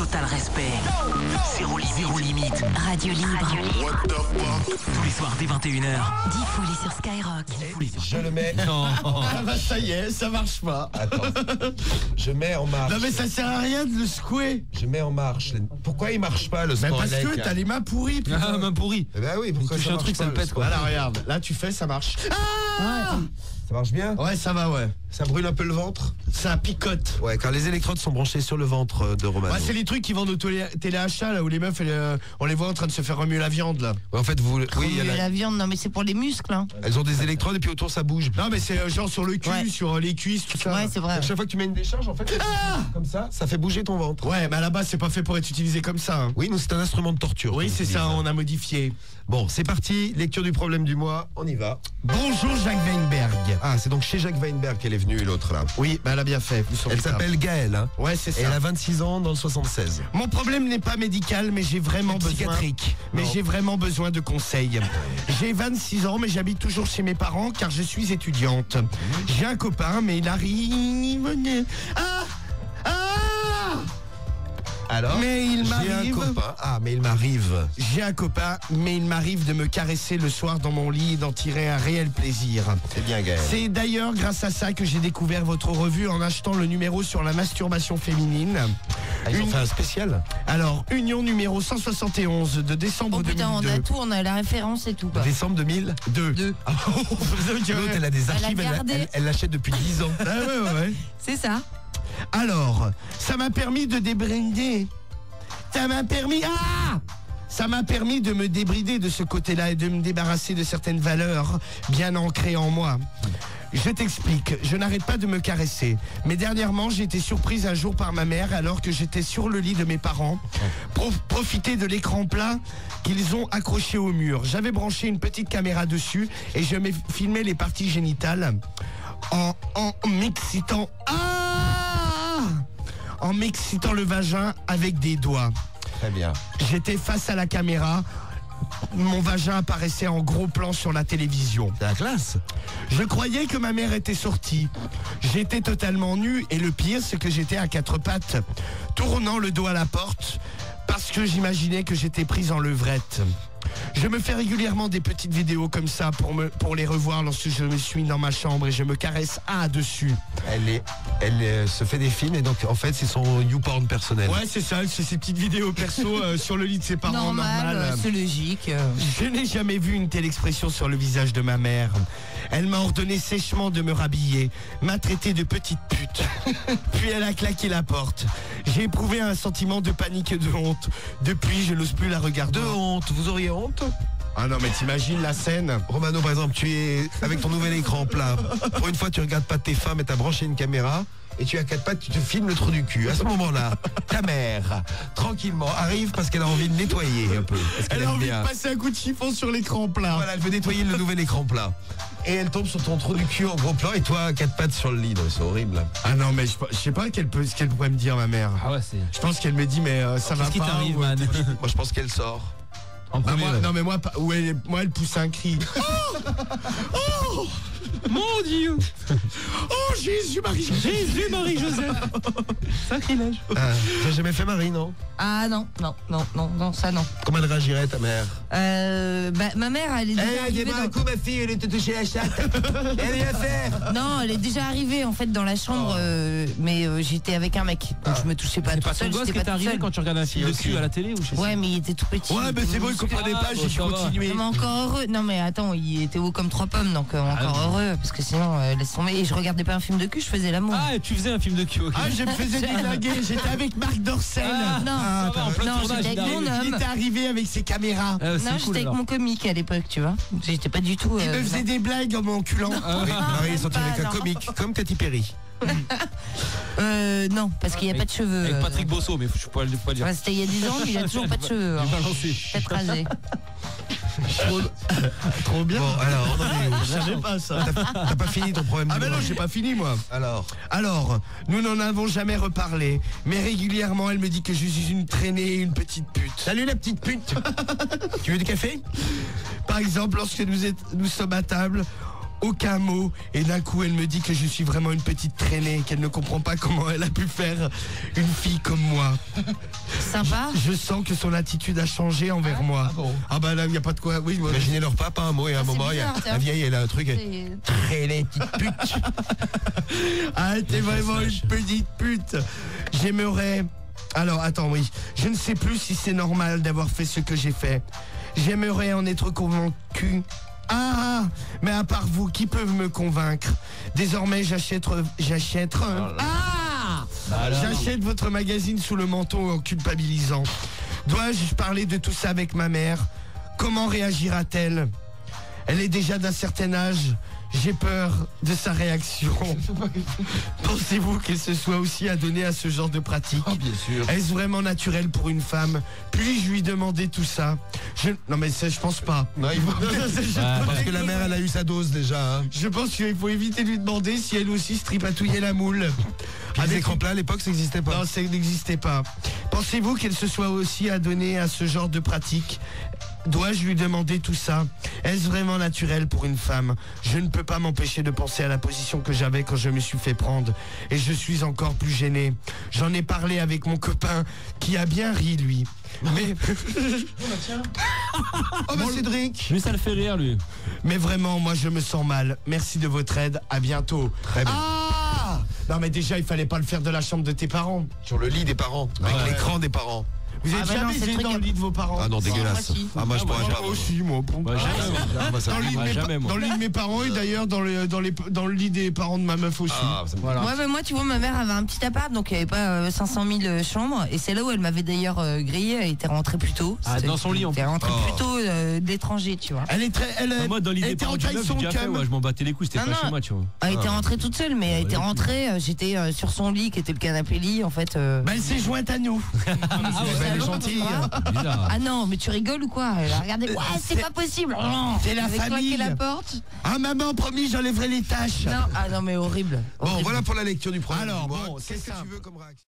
total respect. Zéro limite. Radio libre. Tous les soirs dès 21h. Diffoulé sur Skyrock. Je le mets. Non. Ah bah ça y est, ça marche pas. Attends. Je mets en marche. Non mais ça sert à rien de le secouer. Je mets en marche. Pourquoi il marche pas le Mais sport parce que t'as les mains pourries. Putain. Ah, main pourrie. Eh ben oui, pourquoi Tu ça touches un marche truc, pas, ça le pète, quoi. Voilà, regarde. Là tu fais, ça marche. Ah Ça marche bien? ouais, ça va, ouais. Ça brûle un peu le ventre? Ça picote. Ouais, quand les électrodes sont branchées sur le ventre de Romano. Ouais, c'est les trucs qui vendent au téléachat là où les meufs on les voit en train de se faire remuer la viande là. Ouais, en fait, oui, il y en a- La viande, non mais c'est pour les muscles. Hein. elles ont des électrodes et puis autour ça bouge. Non mais c'est genre sur le cul, Ouais. sur les cuisses, tout ça. Ouais, c'est vrai. Chaque fois que tu mets une décharge, en fait, comme ça fait bouger ton ventre. Ouais, mais à la base c'est pas fait pour être utilisé comme ça. Hein. Oui, nous c'est un instrument de torture. Oui, qu'on c'est utilise. ça, on a modifié. Bon, c'est parti. Lecture du problème du mois. On y va. Bonjour Jacques Weinberg. Ah, c'est donc chez Jacques Weinberg qu'elle est venue, l'autre là. Oui, bah elle a bien fait. Vous saurez Elle ça. s'appelle Gaëlle. Hein. Ouais, c'est Et elle ça. a 26 ans dans le 76. Mon problème n'est pas médical, mais j'ai vraiment besoin. Psychiatrique. Mais Non. j'ai vraiment besoin de conseils. J'ai 26 ans, mais j'habite toujours chez mes parents car je suis étudiante. J'ai un copain, mais il arrive. Ah! Alors Mais il J'ai un m'arrive. copain. Ah, mais il m'arrive. J'ai un copain, mais il m'arrive de me caresser le soir dans mon lit et d'en tirer un réel plaisir. C'est bien, Gaëlle. C'est d'ailleurs grâce à ça que j'ai découvert votre revue en achetant le numéro sur la masturbation féminine. Ah, ils ont Une- fait un spécial. Alors, Union numéro 171 de décembre Oh putain, on 2002. a tout, on a la référence et tout quoi. Décembre 2002. Deux. L'autre, elle a des archives, Elle a gardé. elle l'achète depuis 10 ans. Ah ouais. C'est ça. Alors, ça m'a permis de débrider. Ça m'a permis... Ah! Ça m'a permis de me débrider de ce côté-là et de me débarrasser de certaines valeurs bien ancrées en moi. Je t'explique, je n'arrête pas de me caresser. Mais dernièrement, j'ai été surprise un jour par ma mère alors que j'étais sur le lit de mes parents. Profiter de l'écran plat qu'ils ont accroché au mur. J'avais branché une petite caméra dessus et je me filmais les parties génitales en m'excitant. En m'excitant le vagin avec des doigts. Très bien. J'étais face à la caméra. Mon vagin apparaissait en gros plan sur la télévision. C'est la classe. Je croyais que ma mère était sortie. J'étais totalement nu et le pire, c'est que j'étais à quatre pattes, tournant le dos à la porte parce que j'imaginais que j'étais prise en levrette. Je me fais régulièrement des petites vidéos comme ça pour les revoir lorsque je me suis dans ma chambre et je me caresse dessus. Elle se fait des films et donc en fait c'est son YouPorn personnel. Ouais, c'est ça, c'est ces petites vidéos perso sur le lit de ses parents normal. C'est logique. Je n'ai jamais vu une telle expression sur le visage de ma mère. Elle m'a ordonné sèchement de me rhabiller, m'a traité de petite pute. Puis elle a claqué la porte. J'ai éprouvé un sentiment de panique et de honte. Depuis, je n'ose plus la regarder. De honte, vous auriez honte? Ah non, mais t'imagines la scène? Romano, par exemple, tu es avec ton nouvel écran plat. Pour une fois, tu regardes pas tes femmes et t'as branché une caméra. Et tu as quatre pattes, tu te filmes le trou du cul. À ce moment-là, ta mère, tranquillement, arrive parce qu'elle a envie de nettoyer un peu. Parce qu'elle Elle a aime envie bien. de passer un coup de chiffon sur l'écran plat. Voilà, elle veut nettoyer le nouvel écran plat. Et elle tombe sur ton trou du cul en gros plan et toi, quatre pattes sur le lit. Donc, c'est horrible. Ah non, mais je sais pas ce qu'elle pourrait me dire, ma mère. Ah ouais, c'est. Je pense qu'elle me dit, mais ça va Qu'est-ce qui pas. t'arrive, ou- man? Moi, je pense qu'elle sort. En Bah, premier, moi, ouais. non mais moi, moi elle pousse un cri. Mon Dieu! Oh Jésus Marie Jésus, Marie-Joseph! Sacrilège! Ah, tu as jamais fait Marie, non? Ah non, ça non. Comment elle réagirait, ta mère? Ma mère, elle est déjà arrivée dans... ma fille, elle était touchée la chatte. Elle vient faire. Non, elle est déjà arrivée en fait dans la chambre, mais j'étais avec un mec, donc je me touchais pas C'est toute pas ton seule, gosse j'étais qui est pas toute arrivé seule. quand tu regardes un film Si, dessus aussi. à la télé ou je sais pas. Ouais, mais il était tout petit. Ouais, mais c'est bon, il comprenait pas, j'ai ça va. continué. Non, mais encore heureux. Non, mais attends, il était haut comme 3 pommes, donc encore heureux, parce que sinon, laisse tomber. Et je regardais pas un film de cul, je faisais l'amour. Ah, et tu faisais un film de cul, ok. Ah, je me faisais déglinguer, j'étais avec Marc Dorcel. Ah, non, ça va, en plein non, tournage, j'étais il avec arrive. mon Il homme. était arrivé avec ses caméras. C'est Non, cool, j'étais avec alors. mon comique à l'époque, tu vois. J'étais pas du tout. Il me faisait des blagues en m'enculant. Marie est sortie avec un non. comique, comme Katy Perry. non, parce qu'il n'y a pas de cheveux. Avec Patrick Bosso, mais je peux pas le dire. Enfin, c'était il y a 10 ans, mais il a toujours pas de cheveux. J'ai Hein. balancé. Tête rasée. Trop bien. Bon, alors, on en est où? Je savais pas ça. T'as pas fini ton problème Ah du ben non, mois. j'ai pas fini moi. Alors, Nous n'en avons jamais reparlé, mais régulièrement elle me dit que je suis une traînée, une petite pute. salut la petite pute. Tu veux du café? Par exemple, lorsque nous sommes à table, aucun mot, et d'un coup elle me dit que je suis vraiment une petite traînée, qu'elle ne comprend pas comment elle a pu faire une fille comme moi. Sympa. Je sens que son attitude a changé envers moi. Ah bah là, il n'y a pas de quoi. Oui, moi, Imaginez leur papa un mot et à un c'est moment, il y a bizarre, tiens. la vieille, elle a un truc. C'est- Traînée, petite pute. ah, t'es vraiment une petite pute. J'aimerais... Alors, attends, oui. Je ne sais plus si c'est normal d'avoir fait ce que j'ai fait. J'aimerais en être convaincu. Ah, mais à part vous, qui peuvent me convaincre? Désormais, j'achète votre magazine sous le manteau en culpabilisant. Dois-je parler de tout ça avec ma mère? Comment réagira-t-elle? Elle est déjà d'un certain âge. J'ai peur de sa réaction. Pensez-vous qu'elle se soit aussi adonnée à ce genre de pratique? Bien sûr. Est-ce vraiment naturel pour une femme? Puis-je lui demander tout ça? Non mais ça, je pense pas. Non, il faut... Parce que la mère, elle a eu sa dose déjà. Hein. Je pense qu'il faut éviter de lui demander si elle aussi se tripatouillait la moule. Puis les Avec- écrans plats à l'époque, ça n'existait pas. Non, ça n'existait pas. Pensez-vous qu'elle se soit aussi adonnée à ce genre de pratique? Dois-je lui demander tout ça? Est-ce vraiment naturel pour une femme? Je ne peux pas m'empêcher de penser à la position que j'avais quand je me suis fait prendre. Et je suis encore plus gêné. J'en ai parlé avec mon copain qui a bien ri, lui. Mais... Oh bah Cédric. Lui, ça le fait rire, lui. Mais vraiment, moi je me sens mal. Merci de votre aide. À bientôt. Très bien. Ah! Non mais déjà, il fallait pas le faire de la chambre de tes parents. Sur le lit des parents, avec Ouais. l'écran des parents. Vous êtes Ah bah non, jamais c'est le été truc dans le à- lit de vos parents? Ah non, dégueulasse. moi, si. Ah moi je pourrais pas. Moi aussi, moi. Bah, jamais, moi. Ah, moi, ça Dans me le lit de Moi, mes jamais, moi. dans le lit de mes parents et d'ailleurs dans le lit des parents de ma meuf aussi. Ah, ça me- Voilà. Ouais, mais moi, tu vois, ma mère avait un petit appart, donc il n'y avait pas 500 000 chambres. Et c'est là où elle m'avait d'ailleurs grillé. Elle était rentrée plus tôt. Ah, dans son lit, en Elle était rentrée plus. plus tôt d'étranger, tu vois. Elle est très. Moi, dans elle l'idée était par en du meuf, j'ai caleçon déjà fait, cam. ouais, je m'en battais les couilles, c'était Non, pas non. chez moi, tu vois. Elle était rentrée toute seule, mais elle était ouais, rentrée. J'étais sur son lit, qui était le canapé lit, en fait. Bah, elle s'est jointe à nous. Ah elle est gentille. Bizarre. Ah non, mais tu rigoles ou quoi? Elle a regardé. Ouais, c'est pas possible. Non. c'est la Elle avait claqué famille. la porte. Ah maman, promis, j'enlèverai les taches. Non, ah non, mais horrible. Bon, Horrible. voilà pour la lecture du programme. Alors, du mois. bon, c'est Qu'est-ce que ça. tu veux comme réaction?